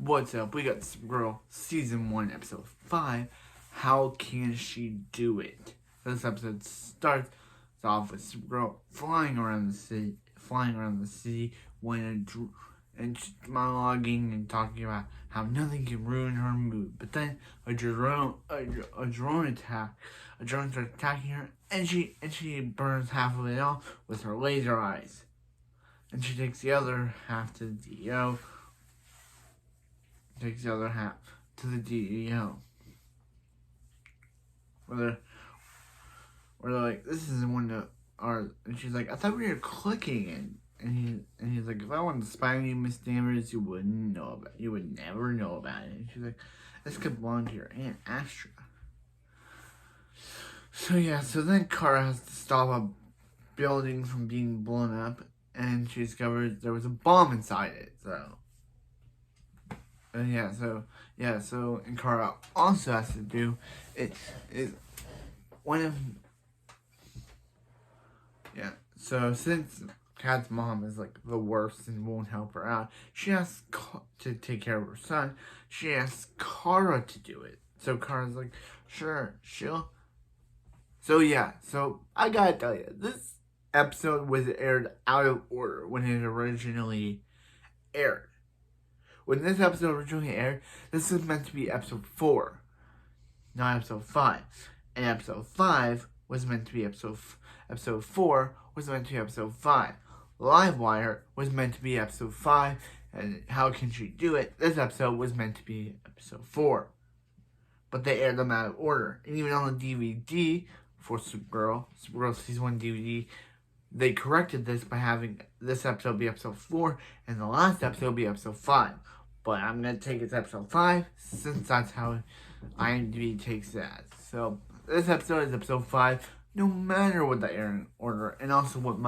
What's up? We got Supergirl Season 1, Episode 5. How can she do it? This episode starts off with Supergirl flying around the city and she's monologuing and talking about how nothing can ruin her mood. But then a drone starts attacking her, and she burns half of it off with her laser eyes. And she takes the other half to the DEO. Takes the other half to the DEO. Where they're like, this is the one that are, and she's like, I thought we were clicking, and he's like, if I wanted to spy on you, Miss Danvers, you would never know about it. And she's like, this could belong to your Aunt Astra. So then Kara has to stop a building from being blown up, and she discovers there was a bomb inside it. And Kara also has to do it is one of So since Kat's mom is like the worst and won't help her out, she has to take care of her son. She asks Kara to do it. So Kara's like, sure, she'll. So I gotta tell you, this episode was aired out of order when it originally aired. When this episode originally aired, this was meant to be episode 4, not episode 5. And episode 5 was meant to be episode 4 was meant to be episode 5. Livewire was meant to be episode 5, and How Can She Do It? This episode was meant to be episode 4. But they aired them out of order. And even on the DVD for Supergirl Season 1 DVD, they corrected this by having this episode be episode 4 and the last episode be episode 5. But I'm going to take it to episode 5 since that's how IMDb takes it as. So this episode is episode 5, no matter what the airing order, and also what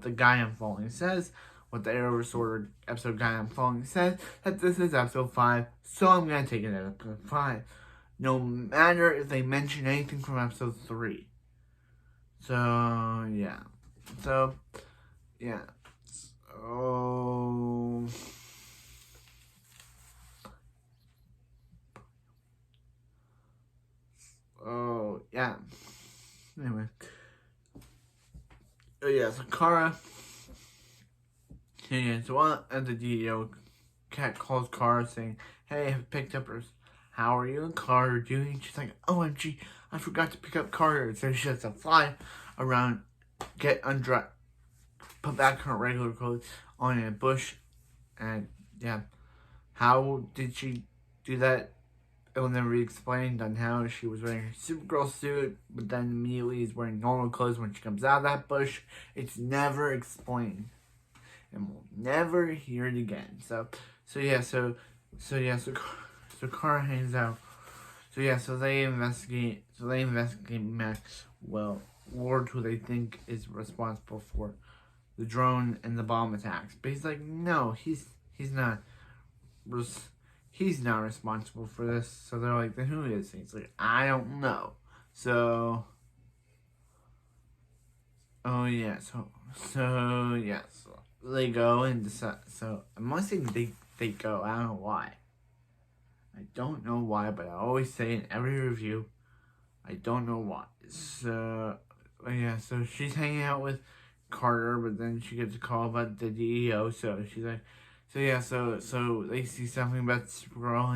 the guy I'm following says, what the airing order episode guy I'm following says, that this is episode 5, so I'm going to take it as episode 5. No matter if they mention anything from episode 3. So, yeah. So, yeah. Yeah. Anyway. So Kara. So at the DEO, Kat calls Kara saying, hey, I've picked up her. How are you and Carter doing? She's like, OMG, I forgot to pick up Carter. So she has to fly around, get undressed, put back her regular clothes on in a bush. And yeah, how did she do that? It will never be explained on how she was wearing her Supergirl suit, but then immediately is wearing normal clothes when she comes out of that bush. It's never explained. And we'll never hear it again. So Kara hangs out. So they investigate Max Ward, who they think is responsible for the drone and the bomb attacks. But he's like, no, he's not responsible for this. So they're like, then who is he? He's like, I don't know. So they go and decide. So I'm not saying they go. I don't know why. I don't know why, but I always say in every review, I don't know why. So she's hanging out with Carter, but then she gets a call about the DEO. So she's like, so they see something about Supergirl,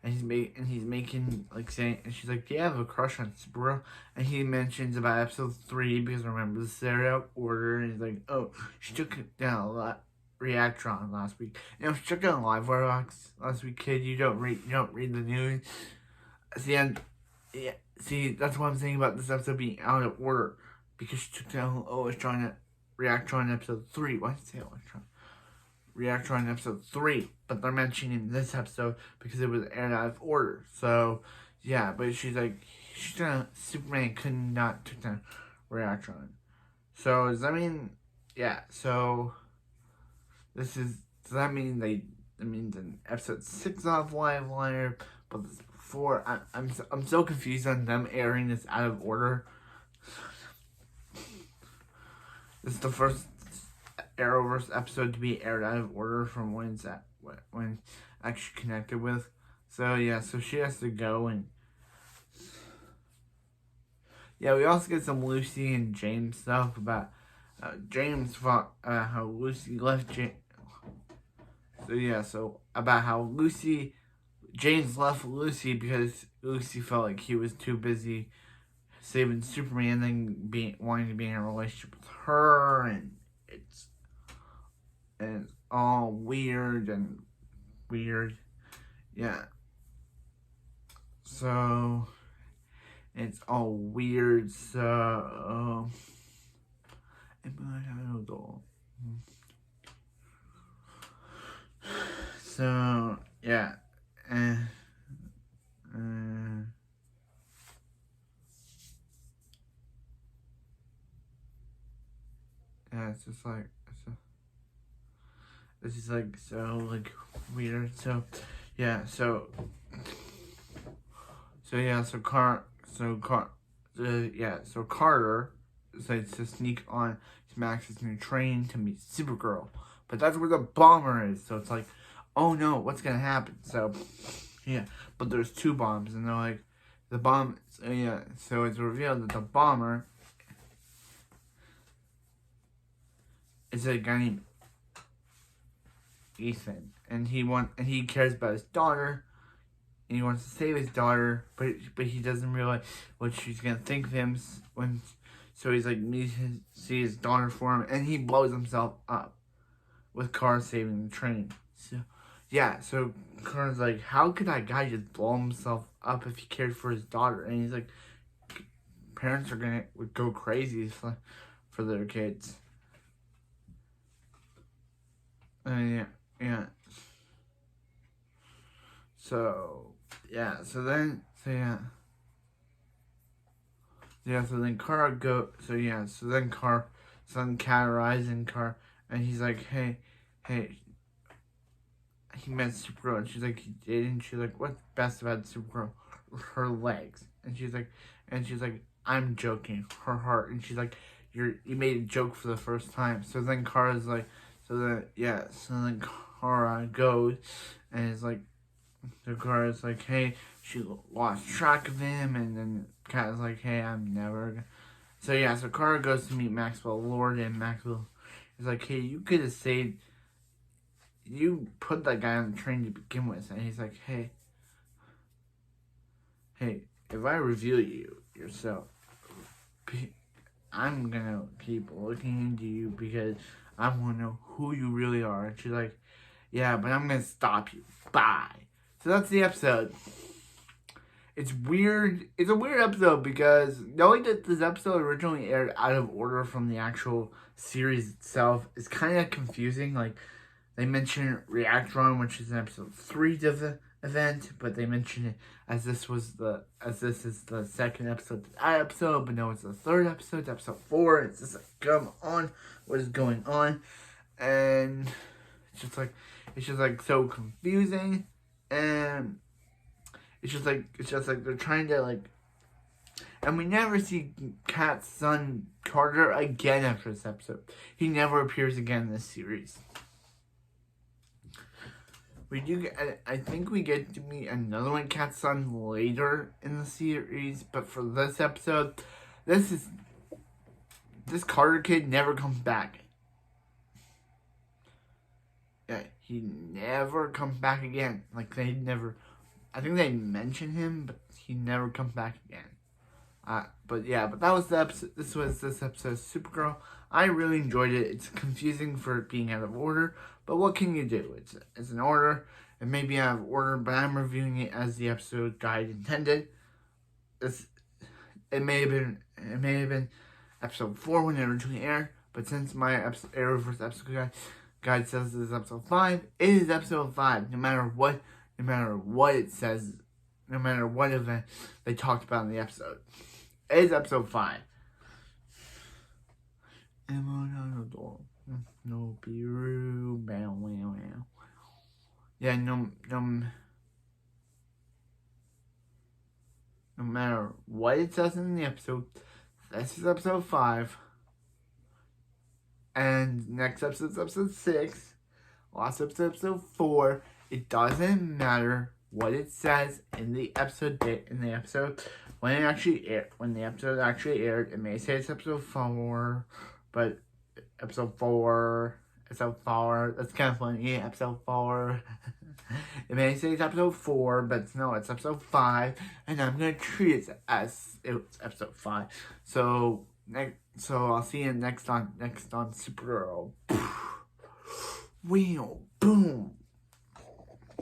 and he's making like saying, and she's like, do you have a crush on Supergirl? And he mentions about episode 3 because remember the serial order, and he's like, oh, she took it down a lot. Reactron last week. She took down Livewire last week, kid. You don't read the news. See, that's what I'm saying about this episode being out of order, because she took down Reactron episode 3. Why did I say Electron? Reactron episode 3, but they're mentioning this episode because it was aired out of order. So yeah, but she's like, Superman could not take down Reactron. So does that mean so does that mean in episode 6 of Livewire, but this before I'm so confused on them airing this out of order. This is the first Arrowverse episode to be aired out of order from when it's when actually connected with. So yeah, so she has to go, and yeah, we also get some Lucy and James stuff about James thought how Lucy left James. So yeah, so about how James left Lucy because Lucy felt like he was too busy saving Superman and then wanting to be in a relationship with her, and it's all weird. Yeah. So it's all weird. So yeah, and yeah, it's just like so like weird. So yeah, so yeah, so Carter decides to sneak on to Max's new train to meet Supergirl, but that's where the bomber is. So it's like, oh no, what's gonna happen? So yeah, but there's two bombs, and they're like, the bomb. So yeah, so it's revealed that the bomber is a guy named Ethan, and he cares about his daughter, and he wants to save his daughter, but he doesn't realize what she's gonna think of him when. So he's like needs to see his daughter for him, and he blows himself up with Carr saving the train. So yeah, so Carr's like, how could that guy just blow himself up if he cared for his daughter? And he's like, parents would go crazy for their kids. Yeah. So then Carr categorizing Carr, and he's like, hey, he met Supergirl, and she's like, he did, and she's like, what's best about Supergirl? Her legs, and she's like, I'm joking, her heart, and she's like, you made a joke for the first time. So then Kara's like, so then Kara goes, and it's like, the Kara's like, hey, she lost track of him, and then Kat is like, hey, I'm never gonna. So yeah, so Kara goes to meet Maxwell Lord, and Maxwell is like, hey, you could have saved, you put that guy on the train to begin with. And he's like, hey, if I reveal you yourself, I'm gonna keep looking into you because I want to know who you really are. And she's like, yeah, but I'm gonna stop you. Bye. So that's the episode. It's weird. It's a weird episode because knowing that this episode originally aired out of order from the actual series itself is kind of confusing. Like, they mention Reactron, which is in episode 3 of the event, but they mention it as this is the second episode of that episode, but no, it's the third episode, episode 4. It's just like, come on, what is going on? And it's just like so confusing, and it's just like they're trying to like, and we never see Kat's son Carter again after this episode. He never appears again in this series. I think we get to meet another one, Kat's son, later in the series, but for this episode, this Carter kid never comes back. Yeah, he never comes back again. Like, I think they mention him, but he never comes back again. But that was the episode. This episode of Supergirl. I really enjoyed it. It's confusing for it being out of order, but what can you do? It's an order. It may be out of order, but I'm reviewing it as the episode guide intended. It may have been episode 4 when it originally aired, but since my Arrowverse episode guide says this is episode 5, it is episode 5. No matter what it says, no matter what event they talked about in the episode. It is episode 5. No, be rude. Yeah, no matter what it says in the episode, this is episode 5. And next episode is episode 6. Last episode 4. It doesn't matter what it says in the episode date, in the episode when it actually aired. When the episode actually aired, it may say it's episode 4, but episode 4. That's kind of funny. Episode 4. It may say it's episode 4, but no, it's episode 5, and I'm gonna treat it as it's episode 5. So I'll see you next on Supergirl. Wheel, boom.